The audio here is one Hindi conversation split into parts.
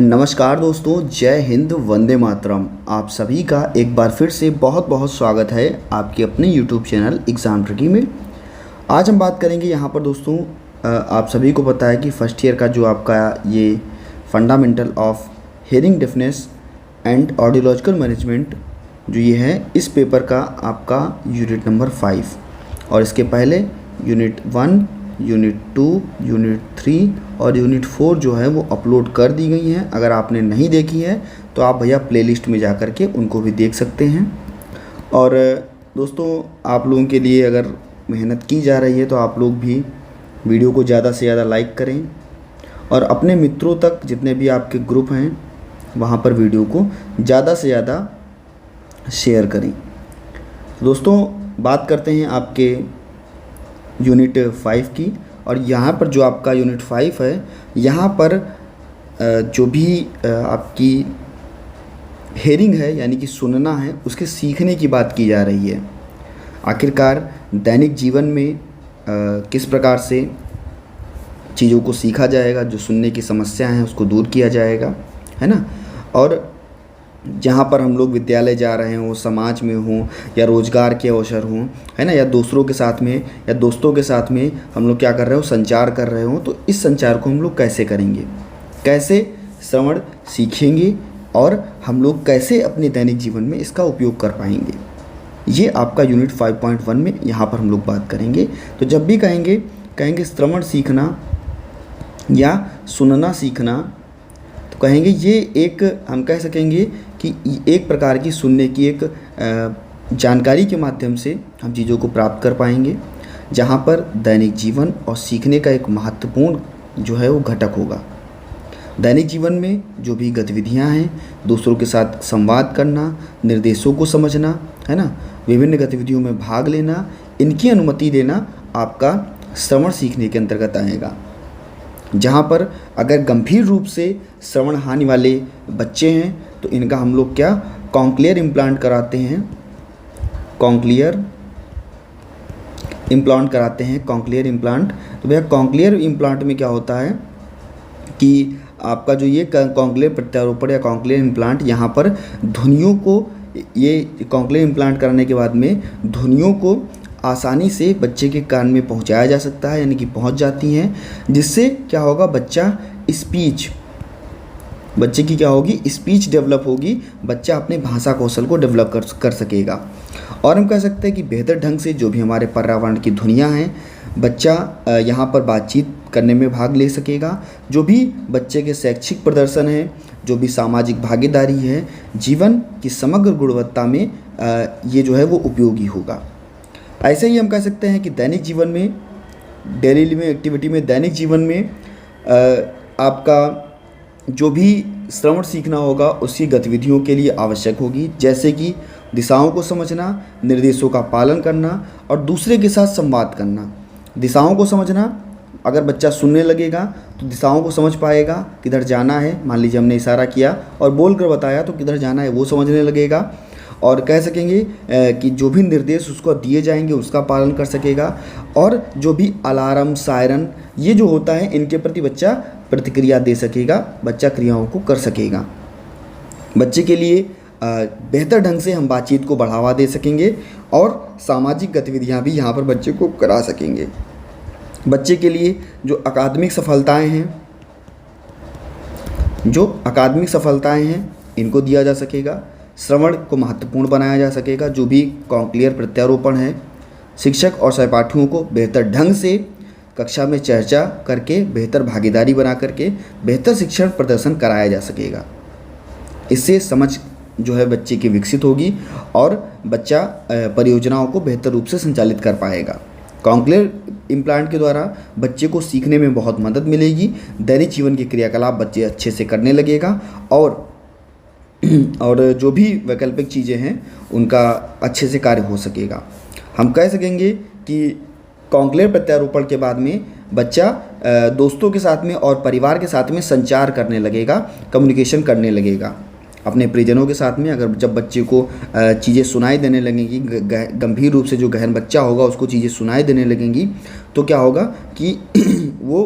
नमस्कार दोस्तों, जय हिंद, वंदे मातरम। आप सभी का एक बार फिर से बहुत बहुत स्वागत है आपके अपने यूट्यूब चैनल एग्ज़ाम ट्रिकी में। आज हम बात करेंगे यहाँ पर दोस्तों, आप सभी को पता है कि फर्स्ट ईयर का जो आपका ये fundamental of hearing deafness and audiological management जो ये है, इस पेपर का आपका यूनिट नंबर 5 और इसके पहले यूनिट 1, यूनिट 2, यूनिट 3 और यूनिट 4 जो है वो अपलोड कर दी गई हैं। अगर आपने नहीं देखी है तो आप भैया प्लेलिस्ट में जा कर के उनको भी देख सकते हैं। और दोस्तों, आप लोगों के लिए अगर मेहनत की जा रही है तो आप लोग भी वीडियो को ज़्यादा से ज़्यादा लाइक करें और अपने मित्रों तक, जितने भी आपके ग्रुप हैं वहाँ पर वीडियो को ज़्यादा से ज़्यादा शेयर करें। दोस्तों, बात करते हैं आपके यूनिट 5 की। और यहाँ पर जो आपका यूनिट 5 है, यहाँ पर जो भी आपकी हेयरिंग है यानी कि सुनना है, उसके सीखने की बात की जा रही है। आखिरकार दैनिक जीवन में किस प्रकार से चीज़ों को सीखा जाएगा, जो सुनने की समस्या हैं उसको दूर किया जाएगा, है ना। और जहाँ पर हम लोग विद्यालय जा रहे हों, समाज में हों या रोज़गार के अवसर हों, है ना, या दूसरों के साथ में या दोस्तों के साथ में हम लोग क्या कर रहे हो, संचार कर रहे हो, तो इस संचार को हम लोग कैसे करेंगे, कैसे श्रवण सीखेंगे और हम लोग कैसे अपने दैनिक जीवन में इसका उपयोग कर पाएंगे, ये आपका यूनिट 5.1 में यहाँ पर हम लोग बात करेंगे। तो जब भी कहेंगे श्रवण सीखना या सुनना सीखना, तो कहेंगे ये एक, हम कह सकेंगे कि एक प्रकार की सुनने की एक जानकारी के माध्यम से हम चीज़ों को प्राप्त कर पाएंगे, जहाँ पर दैनिक जीवन और सीखने का एक महत्वपूर्ण जो है वो घटक होगा। दैनिक जीवन में जो भी गतिविधियाँ हैं, दूसरों के साथ संवाद करना, निर्देशों को समझना, है ना, विभिन्न गतिविधियों में भाग लेना, इनकी अनुमति देना आपका श्रवण सीखने के अंतर्गत आएगा। जहाँ पर अगर गंभीर रूप से श्रवण हानि वाले बच्चे हैं तो इनका हम लोग क्या कॉन्क्लियर इम्प्लांट कराते हैं, कॉन्क्लियर इम्प्लांट। तो भैया कॉन्क्लियर इम्प्लांट में क्या होता है कि आपका जो ये कॉन्क्लियर प्रत्यारोपण या कॉन्क्लियर इम्प्लांट, यहाँ पर ध्वनियों को, ये कॉन्क्लियर इम्प्लांट कराने के बाद में ध्वनियों को आसानी से बच्चे के कान में पहुंचाया जा सकता है, यानी कि पहुंच जाती हैं, जिससे क्या होगा, बच्चे की क्या होगी, स्पीच डेवलप होगी, बच्चा अपने भाषा कौशल को डेवलप कर सकेगा। और हम कह सकते हैं कि बेहतर ढंग से जो भी हमारे पर्यावरण की ध्वनियाँ हैं, बच्चा यहाँ पर बातचीत करने में भाग ले सकेगा। जो भी बच्चे के शैक्षिक प्रदर्शन है, जो भी सामाजिक भागीदारी है, जीवन की समग्र गुणवत्ता में ये जो है वो उपयोगी होगा। ऐसे ही हम कह सकते हैं कि दैनिक जीवन में, डेली लिविंग एक्टिविटी में, दैनिक जीवन में आपका जो भी श्रवण सीखना होगा उसकी गतिविधियों के लिए आवश्यक होगी, जैसे कि दिशाओं को समझना, निर्देशों का पालन करना और दूसरे के साथ संवाद करना। दिशाओं को समझना, अगर बच्चा सुनने लगेगा तो दिशाओं को समझ पाएगा, किधर जाना है, मान लीजिए हमने इशारा किया और बोल कर बताया तो किधर जाना है वो समझने लगेगा। और कह सकेंगे कि जो भी निर्देश उसको दिए जाएंगे उसका पालन कर सकेगा। और जो भी अलार्म, सायरन, ये जो होता है, इनके प्रति बच्चा प्रतिक्रिया दे सकेगा, बच्चा क्रियाओं को कर सकेगा। बच्चे के लिए बेहतर ढंग से हम बातचीत को बढ़ावा दे सकेंगे और सामाजिक गतिविधियां भी यहाँ पर बच्चे को करा सकेंगे। बच्चे के लिए जो अकादमिक सफलताएं हैं इनको दिया जा सकेगा। श्रवण को महत्वपूर्ण बनाया जा सकेगा। जो भी कॉन्क्लियर प्रत्यारोपण है, शिक्षक और सहपाठियों को बेहतर ढंग से कक्षा में चर्चा करके, बेहतर भागीदारी बना करके बेहतर शिक्षण प्रदर्शन कराया जा सकेगा। इससे समझ जो है बच्चे की विकसित होगी और बच्चा परियोजनाओं को बेहतर रूप से संचालित कर पाएगा। कॉन्क्लियर इम्प्लांट के द्वारा बच्चे को सीखने में बहुत मदद मिलेगी। दैनिक जीवन के क्रियाकलाप बच्चे अच्छे से करने लगेगा और जो भी वैकल्पिक चीज़ें हैं उनका अच्छे से कार्य हो सकेगा। हम कह सकेंगे कि कॉन्क्लियर प्रत्यारोपण के बाद में बच्चा दोस्तों के साथ में और परिवार के साथ में संचार करने लगेगा, कम्युनिकेशन करने लगेगा अपने परिजनों के साथ में। अगर जब बच्चे को चीज़ें सुनाई देने लगेंगी, गंभीर रूप से जो गहन बच्चा होगा उसको चीज़ें सुनाई देने लगेंगी, तो क्या होगा कि वो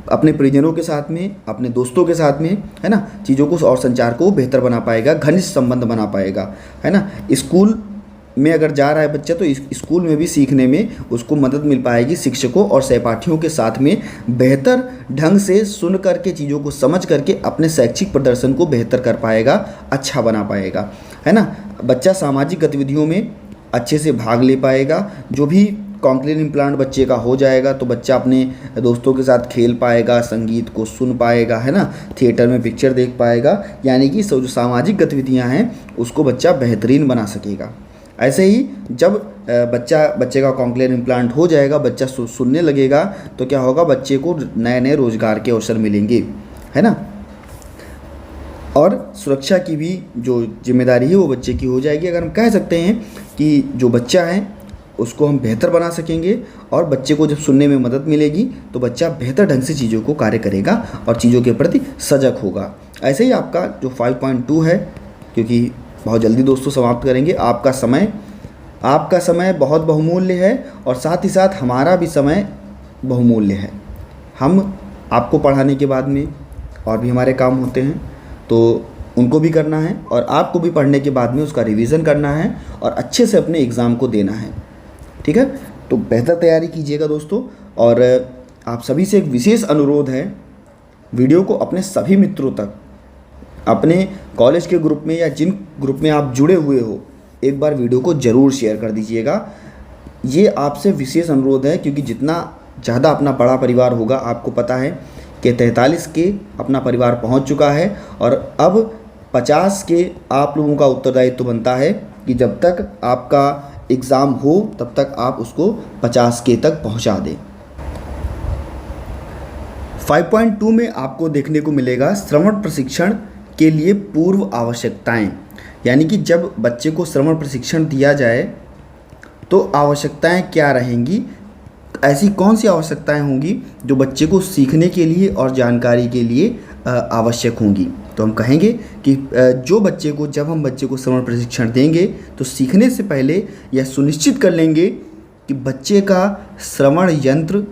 अपने परिजनों के साथ में, अपने दोस्तों के साथ में, है ना, चीज़ों को और संचार को बेहतर बना पाएगा, घनिष्ठ संबंध बना पाएगा, है ना। स्कूल में अगर जा रहा है बच्चा तो स्कूल में भी सीखने में उसको मदद मिल पाएगी, शिक्षकों और सहपाठियों के साथ में बेहतर ढंग से सुन करके, चीज़ों को समझ करके अपने शैक्षिक प्रदर्शन को बेहतर कर पाएगा, अच्छा बना पाएगा, है ना। बच्चा सामाजिक गतिविधियों में अच्छे से भाग ले पाएगा। जो भी कॉन्क्लीयर इम्प्लांट बच्चे का हो जाएगा तो बच्चा अपने दोस्तों के साथ खेल पाएगा, संगीत को सुन पाएगा, है ना, थिएटर में पिक्चर देख पाएगा, यानी कि जो सामाजिक गतिविधियां हैं उसको बच्चा बेहतरीन बना सकेगा। ऐसे ही जब बच्चे का कॉन्क्लीयर इम्प्लांट हो जाएगा, बच्चा सुनने लगेगा तो क्या होगा, बच्चे को नए नए रोजगार के अवसर मिलेंगे, है ना। और सुरक्षा की भी जो जिम्मेदारी है वो बच्चे की हो जाएगी। अगर हम कह सकते हैं कि जो बच्चा है उसको हम बेहतर बना सकेंगे, और बच्चे को जब सुनने में मदद मिलेगी तो बच्चा बेहतर ढंग से चीज़ों को कार्य करेगा और चीज़ों के प्रति सजग होगा। ऐसे ही आपका जो 5.2 है, क्योंकि बहुत जल्दी दोस्तों समाप्त करेंगे, आपका समय बहुत बहुमूल्य है और साथ ही साथ हमारा भी समय बहुमूल्य है। हम आपको पढ़ाने के बाद में और भी हमारे काम होते हैं तो उनको भी करना है, और आपको भी पढ़ने के बाद में उसका रिवीजन करना है और अच्छे से अपने एग्ज़ाम को देना है, ठीक है। तो बेहतर तैयारी कीजिएगा दोस्तों। और आप सभी से एक विशेष अनुरोध है, वीडियो को अपने सभी मित्रों तक, अपने कॉलेज के ग्रुप में या जिन ग्रुप में आप जुड़े हुए हो, एक बार वीडियो को ज़रूर शेयर कर दीजिएगा। ये आपसे विशेष अनुरोध है, क्योंकि जितना ज़्यादा अपना बड़ा परिवार होगा, आपको पता है कि 43 के अपना परिवार पहुंच चुका है और अब 50 के आप लोगों का उत्तरदायित्व बनता है कि जब तक आपका एग्ज़ाम हो तब तक आप उसको 50 के तक पहुंचा दें। 5.2 में आपको देखने को मिलेगा श्रवण प्रशिक्षण के लिए पूर्व आवश्यकताएं, यानी कि जब बच्चे को श्रवण प्रशिक्षण दिया जाए तो आवश्यकताएं क्या रहेंगी, ऐसी कौन सी आवश्यकताएं होंगी जो बच्चे को सीखने के लिए और जानकारी के लिए आवश्यक होंगी। तो हम कहेंगे कि जब हम बच्चे को श्रवण प्रशिक्षण देंगे तो सीखने से पहले यह सुनिश्चित कर लेंगे कि बच्चे का श्रवण यंत्र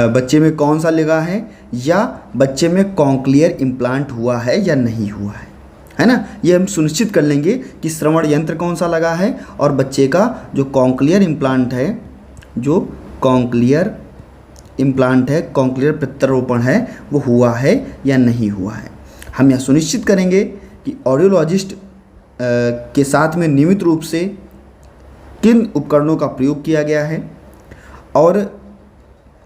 बच्चे में कौन सा लगा है, या बच्चे में कॉन्क्लियर इम्प्लांट हुआ है या नहीं हुआ है ना। ये हम सुनिश्चित कर लेंगे कि श्रवण यंत्र कौन सा लगा है और बच्चे का जो कॉन्क्लियर इम्प्लांट है, कॉन्क्लियर प्रत्यारोपण है, वो हुआ है या नहीं हुआ है। हम यह सुनिश्चित करेंगे कि ऑडियोलॉजिस्ट के साथ में नियमित रूप से किन उपकरणों का प्रयोग किया गया है और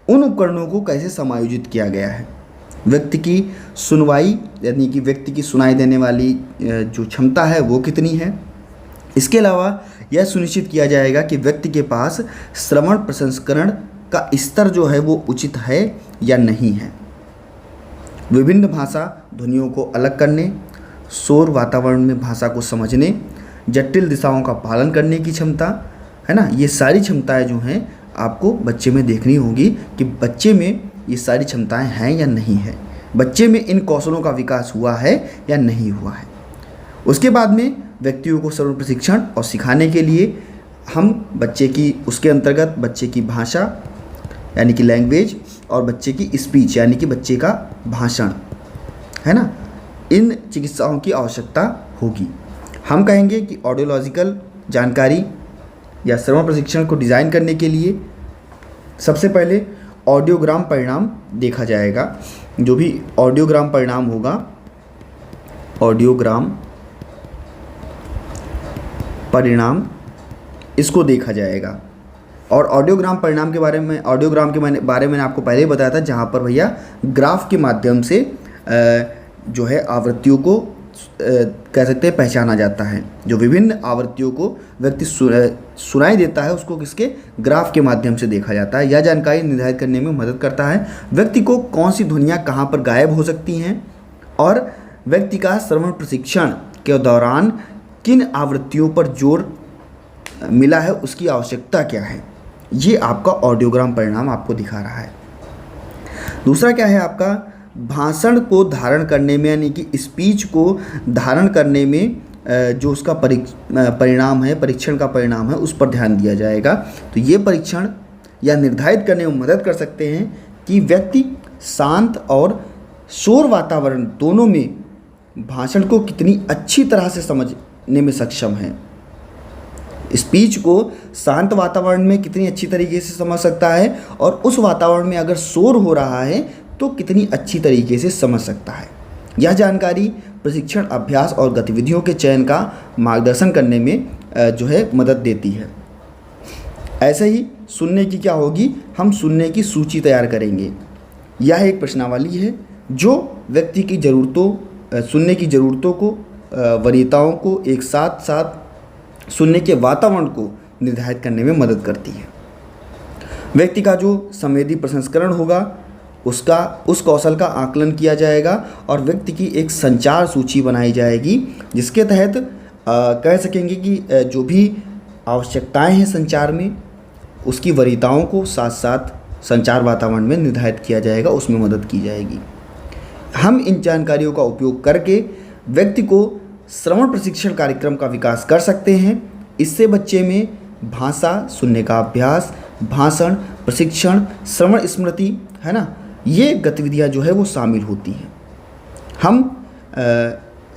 उन उपकरणों को कैसे समायोजित किया गया है। व्यक्ति की सुनवाई, यानी कि व्यक्ति की सुनाई देने वाली जो क्षमता है वो कितनी है। इसके अलावा यह सुनिश्चित किया जाएगा कि व्यक्ति के पास श्रवण प्रसंस्करण का स्तर जो है वो उचित है या नहीं है। विभिन्न भाषा ध्वनियों को अलग करने, शोर वातावरण में भाषा को समझने, जटिल दिशाओं का पालन करने की क्षमता, है ना। ये सारी क्षमताएं जो हैं आपको बच्चे में देखनी होगी कि बच्चे में ये सारी क्षमताएं हैं या नहीं है, बच्चे में इन कौशलों का विकास हुआ है या नहीं हुआ है। उसके बाद में व्यक्तियों को श्रवण प्रशिक्षण और सिखाने के लिए हम उसके अंतर्गत बच्चे की भाषा यानी कि लैंग्वेज और बच्चे की स्पीच यानी कि बच्चे का भाषण, है ना, इन चिकित्साओं की आवश्यकता होगी। हम कहेंगे कि ऑडियोलॉजिकल जानकारी या श्रवण प्रशिक्षण को डिज़ाइन करने के लिए सबसे पहले ऑडियोग्राम परिणाम देखा जाएगा। जो भी ऑडियोग्राम परिणाम होगा, ऑडियोग्राम परिणाम इसको देखा जाएगा। और ऑडियोग्राम के बारे में मैंने आपको पहले ही बताया था, जहाँ पर भैया ग्राफ के माध्यम से जो है आवृत्तियों को कह सकते हैं पहचाना जाता है। जो विभिन्न आवृत्तियों को व्यक्ति सुनाई देता है उसको किसके ग्राफ के माध्यम से देखा जाता है। यह जानकारी निर्धारित करने में मदद करता है व्यक्ति को कौन सी ध्वनियाँ कहाँ पर गायब हो सकती हैं और व्यक्ति का श्रवण प्रशिक्षण के दौरान किन आवृत्तियों पर जोर मिला है, उसकी आवश्यकता क्या है। ये आपका ऑडियोग्राम परिणाम आपको दिखा रहा है। दूसरा क्या है, आपका भाषण को धारण करने में यानी कि स्पीच को धारण करने में जो उसका परिणाम है, परीक्षण का परिणाम है, उस पर ध्यान दिया जाएगा। तो ये परीक्षण या निर्धारित करने में मदद कर सकते हैं कि व्यक्ति शांत और शोर वातावरण दोनों में भाषण को कितनी अच्छी तरह से समझने में सक्षम है। स्पीच को शांत वातावरण में कितनी अच्छी तरीके से समझ सकता है और उस वातावरण में अगर शोर हो रहा है तो कितनी अच्छी तरीके से समझ सकता है। यह जानकारी प्रशिक्षण, अभ्यास और गतिविधियों के चयन का मार्गदर्शन करने में जो है मदद देती है। ऐसे ही सुनने की क्या होगी, हम सुनने की सूची तैयार करेंगे। यह एक प्रश्नावली है जो व्यक्ति की सुनने की ज़रूरतों को, वरीयताओं को एक साथ साथ सुनने के वातावरण को निर्धारित करने में मदद करती है। व्यक्ति का जो संवेदी प्रसंस्करण होगा उस कौशल का आकलन किया जाएगा और व्यक्ति की एक संचार सूची बनाई जाएगी, जिसके तहत कह सकेंगे कि जो भी आवश्यकताएं हैं संचार में, उसकी वरीयताओं को साथ साथ संचार वातावरण में निर्धारित किया जाएगा, उसमें मदद की जाएगी। हम इन जानकारियों का उपयोग करके व्यक्ति को श्रवण प्रशिक्षण कार्यक्रम का विकास कर सकते हैं। इससे बच्चे में भाषा, सुनने का अभ्यास, भाषण, प्रशिक्षण, श्रवण स्मृति, है ना, ये गतिविधियां जो है वो शामिल होती हैं। हम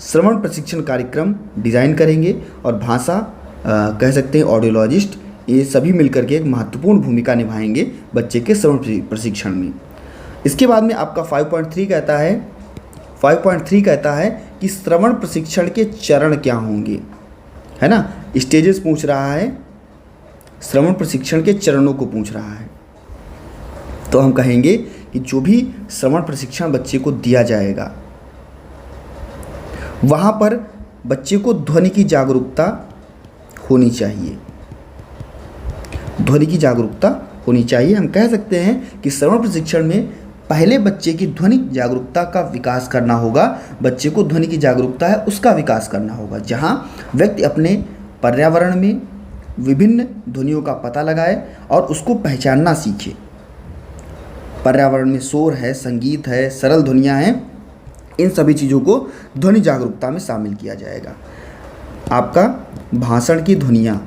श्रवण प्रशिक्षण कार्यक्रम डिज़ाइन करेंगे और भाषा, कह सकते हैं ऑडियोलॉजिस्ट, ये सभी मिलकर के एक महत्वपूर्ण भूमिका निभाएंगे बच्चे के श्रवण प्रशिक्षण में। इसके बाद में आपका 5.3 कहता है कि श्रवण प्रशिक्षण के चरण क्या होंगे, है ना। स्टेजेस पूछ रहा है, श्रवण प्रशिक्षण के चरणों को पूछ रहा है। तो हम कहेंगे कि जो भी श्रवण प्रशिक्षण बच्चे को दिया जाएगा वहाँ पर बच्चे को ध्वनि की जागरूकता होनी चाहिए। ध्वनि की जागरूकता होनी चाहिए। हम कह सकते हैं कि श्रवण प्रशिक्षण में पहले बच्चे की ध्वनि जागरूकता का विकास करना होगा। बच्चे को ध्वनि की जागरूकता है उसका विकास करना होगा, जहाँ व्यक्ति अपने पर्यावरण में विभिन्न ध्वनियों का पता लगाए और उसको पहचानना सीखे। पर्यावरण में शोर है, संगीत है, सरल ध्वनियाँ हैं, इन सभी चीज़ों को ध्वनि जागरूकता में शामिल किया जाएगा। आपका भाषण की ध्वनियाँ,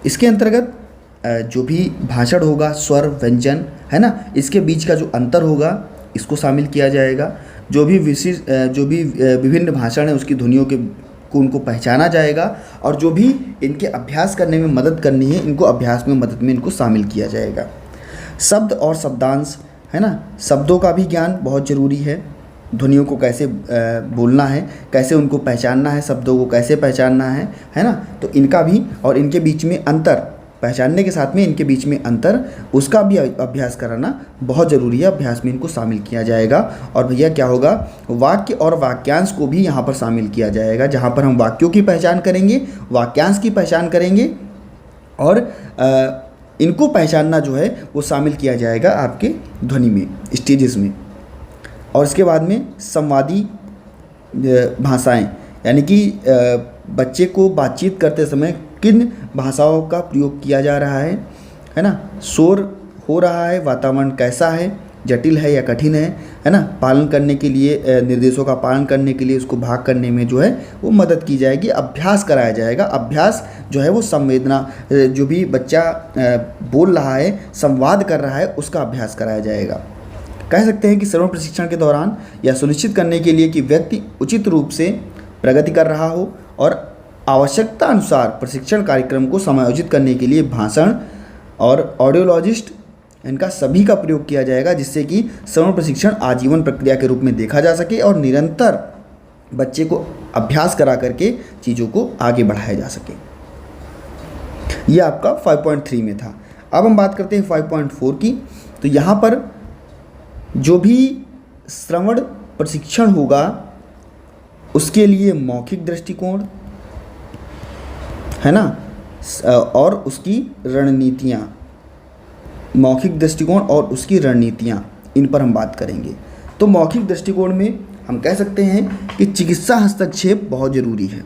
इसके अंतर्गत जो भी भाषण होगा, स्वर, व्यंजन, है ना, इसके बीच का जो अंतर होगा इसको शामिल किया जाएगा। जो भी विभिन्न भाषण है उसकी ध्वनियों को उनको पहचाना जाएगा और जो भी इनके अभ्यास करने में मदद करनी है, इनको अभ्यास में मदद में इनको शामिल किया जाएगा। शब्द और शब्दांश, है ना, शब्दों का भी ज्ञान बहुत ज़रूरी है। ध्वनियों को कैसे बोलना है, कैसे उनको पहचानना है, शब्दों को कैसे पहचानना है ना, तो इनका भी और इनके बीच में अंतर, पहचानने के साथ में इनके बीच में अंतर, उसका भी अभ्यास कराना बहुत ज़रूरी है। अभ्यास में इनको शामिल किया जाएगा। और भैया क्या होगा, वाक्य और वाक्यांश को भी यहाँ पर शामिल किया जाएगा, जहाँ पर हम वाक्यों की पहचान करेंगे, वाक्यांश की पहचान करेंगे और इनको पहचानना जो है वो शामिल किया जाएगा आपके ध्वनि में, स्टेजेस में। और इसके बाद में संवादी भाषाएं, यानी कि बच्चे को बातचीत करते समय किन भाषाओं का प्रयोग किया जा रहा है ना, शोर हो रहा है, वातावरण कैसा है, जटिल है या कठिन है ना, पालन करने के लिए, निर्देशों का पालन करने के लिए उसको भाग करने में जो है वो मदद की जाएगी। अभ्यास कराया जाएगा। अभ्यास जो है वो संवेदना, जो भी बच्चा बोल रहा है, संवाद कर रहा है, उसका अभ्यास कराया जाएगा। कह सकते हैं कि श्रवण प्रशिक्षण के दौरान यह सुनिश्चित करने के लिए कि व्यक्ति उचित रूप से प्रगति कर रहा हो और आवश्यकता अनुसार प्रशिक्षण कार्यक्रम को समायोजित करने के लिए भाषण और ऑडियोलॉजिस्ट, इनका सभी का प्रयोग किया जाएगा, जिससे कि श्रवण प्रशिक्षण आजीवन प्रक्रिया के रूप में देखा जा सके और निरंतर बच्चे को अभ्यास करा करके चीज़ों को आगे बढ़ाया जा सके। ये आपका 5.3 में था। अब हम बात करते हैं 5.4 की। तो यहाँ पर जो भी श्रवण प्रशिक्षण होगा उसके लिए मौखिक दृष्टिकोण, है ना, और उसकी रणनीतियाँ, मौखिक दृष्टिकोण और उसकी रणनीतियाँ, इन पर हम बात करेंगे। तो मौखिक दृष्टिकोण में हम कह सकते हैं कि चिकित्सा हस्तक्षेप बहुत ज़रूरी है।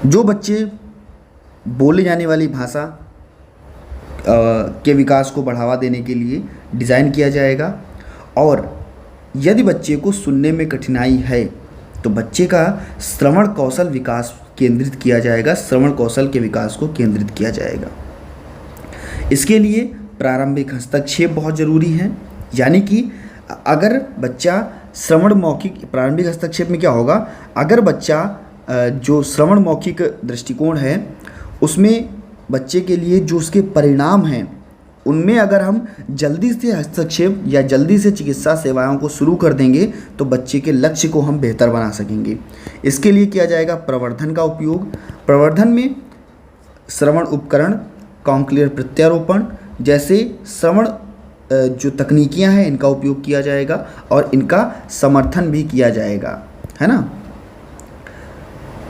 जो बच्चे बोले जाने वाली भाषा के विकास को बढ़ावा देने के लिए डिज़ाइन किया जाएगा। और यदि बच्चे को सुनने में कठिनाई है तो बच्चे का श्रवण कौशल विकास केंद्रित किया जाएगा, श्रवण कौशल के विकास को केंद्रित किया जाएगा। इसके लिए प्रारंभिक हस्तक्षेप बहुत ज़रूरी है। यानी कि अगर बच्चा श्रवण मौखिक, प्रारंभिक हस्तक्षेप में क्या होगा, अगर बच्चा जो श्रवण मौखिक दृष्टिकोण है उसमें बच्चे के लिए जो उसके परिणाम हैं उनमें अगर हम जल्दी से हस्तक्षेप या जल्दी से चिकित्सा सेवाओं को शुरू कर देंगे तो बच्चे के लक्ष्य को हम बेहतर बना सकेंगे। इसके लिए किया जाएगा प्रवर्धन का उपयोग। प्रवर्धन में श्रवण उपकरण, कॉन्क्लियर प्रत्यारोपण जैसे श्रवण जो तकनीकियां हैं इनका उपयोग किया जाएगा और इनका समर्थन भी किया जाएगा, है ना।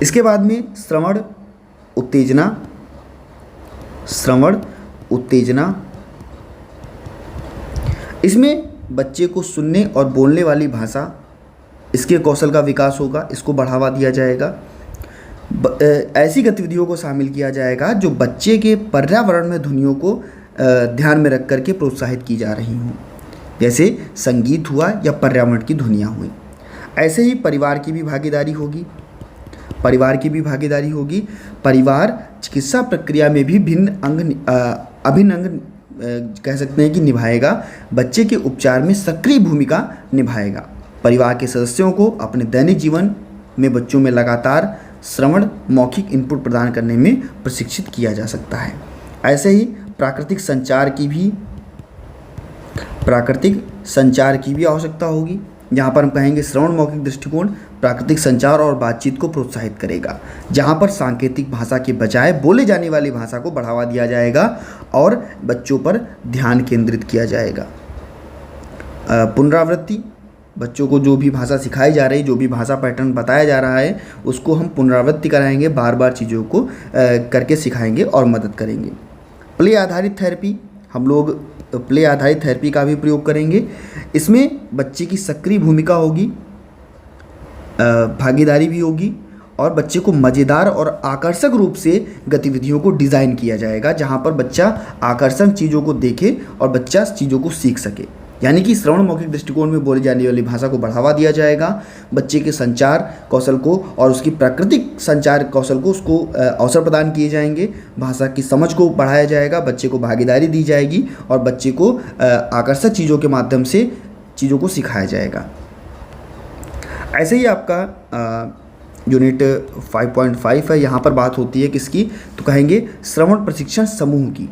इसके बाद में श्रवण उत्तेजना, इसमें बच्चे को सुनने और बोलने वाली भाषा, इसके कौशल का विकास होगा, इसको बढ़ावा दिया जाएगा। ऐसी गतिविधियों को शामिल किया जाएगा जो बच्चे के पर्यावरण में ध्वनियों को ध्यान में रख करके प्रोत्साहित की जा रही हों, जैसे संगीत हुआ या पर्यावरण की ध्वनियाँ हुई। ऐसे ही परिवार की भी भागीदारी होगी। परिवार चिकित्सा प्रक्रिया में भी अभिन्न अंग कह सकते हैं कि निभाएगा, बच्चे के उपचार में सक्रिय भूमिका निभाएगा। परिवार के सदस्यों को अपने दैनिक जीवन में बच्चों में लगातार श्रवण मौखिक इनपुट प्रदान करने में प्रशिक्षित किया जा सकता है। ऐसे ही प्राकृतिक संचार की भी आवश्यकता होगी। यहाँ पर हम कहेंगे श्रवण मौखिक दृष्टिकोण प्राकृतिक संचार और बातचीत को प्रोत्साहित करेगा, जहाँ पर सांकेतिक भाषा के बजाय बोले जाने वाली भाषा को बढ़ावा दिया जाएगा और बच्चों पर ध्यान केंद्रित किया जाएगा। पुनरावृत्ति, बच्चों को जो भी भाषा सिखाई जा रही, जो भी भाषा पैटर्न बताया जा रहा है उसको हम पुनरावृत्ति कराएंगे, बार बार चीज़ों को करके सिखाएंगे और मदद करेंगे। प्ले आधारित थेरेपी, हम लोग प्ले आधारित थेरेपी का भी प्रयोग करेंगे। इसमें बच्चे की सक्रिय भूमिका होगी, भागीदारी भी होगी और बच्चे को मज़ेदार और आकर्षक रूप से गतिविधियों को डिज़ाइन किया जाएगा, जहां पर बच्चा आकर्षक चीज़ों को देखे और बच्चा चीज़ों को सीख सके। यानी कि श्रवण मौखिक दृष्टिकोण में बोली जाने वाली भाषा को बढ़ावा दिया जाएगा, बच्चे के संचार कौशल को और उसकी प्राकृतिक संचार कौशल को उसको अवसर प्रदान किए जाएंगे, भाषा की समझ को बढ़ाया जाएगा, बच्चे को भागीदारी दी जाएगी और बच्चे को आकर्षक चीज़ों के माध्यम से चीज़ों को सिखाया जाएगा। ऐसे ही आपका यूनिट 5.5 है, यहाँ पर बात होती है किसकी, तो कहेंगे श्रवण प्रशिक्षण समूह की,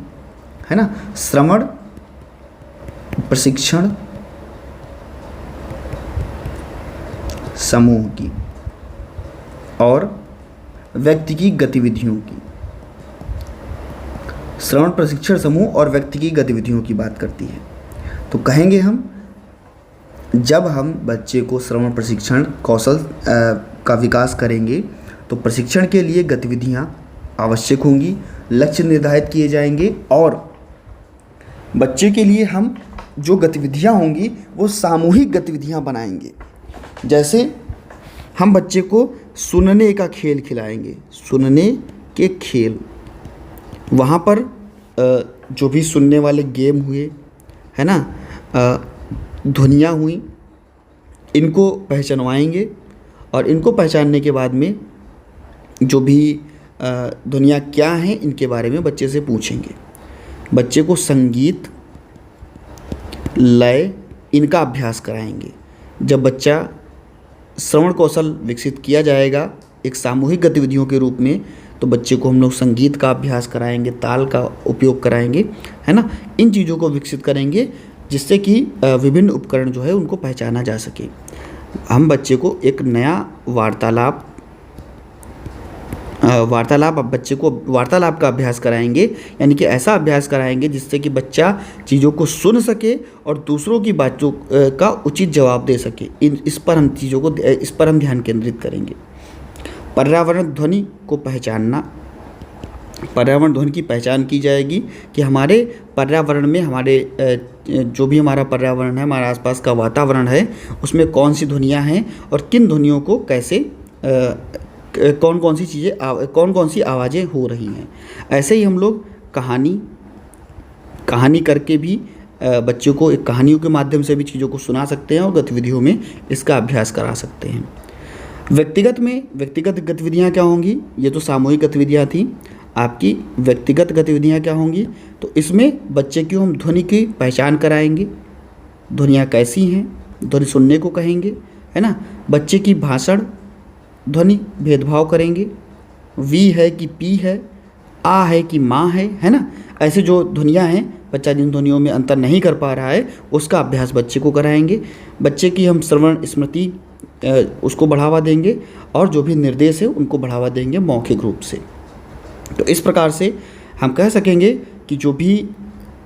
है ना। श्रवण प्रशिक्षण समूह की और व्यक्ति की गतिविधियों की। श्रवण प्रशिक्षण समूह और व्यक्ति की गतिविधियों की बात करती है। तो कहेंगे हम, जब हम बच्चे को श्रवण प्रशिक्षण कौशल का विकास करेंगे तो प्रशिक्षण के लिए गतिविधियां आवश्यक होंगी, लक्ष्य निर्धारित किए जाएंगे और बच्चे के लिए हम जो गतिविधियां होंगी वो सामूहिक गतिविधियां बनाएंगे। जैसे हम बच्चे को सुनने का खेल खिलाएंगे, सुनने के खेल, वहाँ पर जो भी सुनने वाले गेम हुए, है ना, ध्वनियाँ हुई, इनको पहचानवाएंगे और इनको पहचानने के बाद में जो भी ध्वनियाँ क्या हैं इनके बारे में बच्चे से पूछेंगे। बच्चे को संगीत, लय, इनका अभ्यास कराएंगे। जब बच्चा श्रवण कौशल विकसित किया जाएगा एक सामूहिक गतिविधियों के रूप में, तो बच्चे को हम लोग संगीत का अभ्यास कराएंगे, ताल का उपयोग कराएंगे, है ना। इन चीज़ों को विकसित करेंगे जिससे कि विभिन्न उपकरण जो है उनको पहचाना जा सके। हम बच्चे को एक नया वार्तालाप बच्चे को वार्तालाप का अभ्यास कराएंगे, यानी कि ऐसा अभ्यास कराएंगे जिससे कि बच्चा चीज़ों को सुन सके और दूसरों की बातों का उचित जवाब दे सके। इस पर हम ध्यान केंद्रित करेंगे। पर्यावरण ध्वनि को पहचानना, पर्यावरण ध्वनि की पहचान की जाएगी कि हमारे पर्यावरण में, जो भी हमारा पर्यावरण है, हमारे आसपास का वातावरण है, उसमें कौन सी ध्वनियाँ हैं और किन ध्वनियों को कैसे कौन कौन सी आवाज़ें हो रही हैं। ऐसे ही हम लोग कहानी करके भी बच्चों को एक कहानियों के माध्यम से भी चीज़ों को सुना सकते हैं और गतिविधियों में इसका अभ्यास करा सकते हैं। व्यक्तिगत गतिविधियाँ क्या होंगी, ये तो सामूहिक गतिविधियाँ थी। आपकी व्यक्तिगत गतिविधियाँ क्या होंगी, तो इसमें बच्चे की हम ध्वनि की पहचान कराएंगे, ध्वनियाँ कैसी हैं, ध्वनि सुनने को कहेंगे, है ना। बच्चे की भाषण ध्वनि भेदभाव करेंगे, वी है कि पी है, आ है कि माँ है ना। ऐसे जो ध्वनियाँ हैं, बच्चा जिन ध्वनियों में अंतर नहीं कर पा रहा है उसका अभ्यास बच्चे को कराएंगे। बच्चे की हम श्रवण स्मृति उसको बढ़ावा देंगे और जो भी निर्देश है उनको बढ़ावा देंगे मौखिक रूप से। तो इस प्रकार से हम कह सकेंगे कि जो भी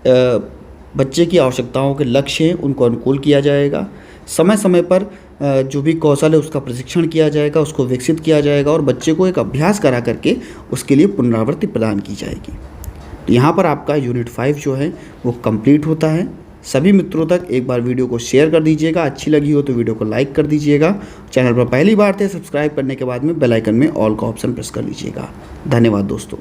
बच्चे की आवश्यकताओं के लक्ष्य हैं उनको अनुकूल किया जाएगा, समय समय पर जो भी कौशल है उसका प्रशिक्षण किया जाएगा, उसको विकसित किया जाएगा और बच्चे को एक अभ्यास करा करके उसके लिए पुनरावृत्ति प्रदान की जाएगी। तो यहाँ पर आपका यूनिट 5 जो है वो कंप्लीट होता है। सभी मित्रों तक एक बार वीडियो को शेयर कर दीजिएगा, अच्छी लगी हो तो वीडियो को लाइक कर दीजिएगा। चैनल पर पहली बार थे सब्सक्राइब करने के बाद में बेल आइकन में ऑल का ऑप्शन प्रेस कर लीजिएगा। धन्यवाद दोस्तों।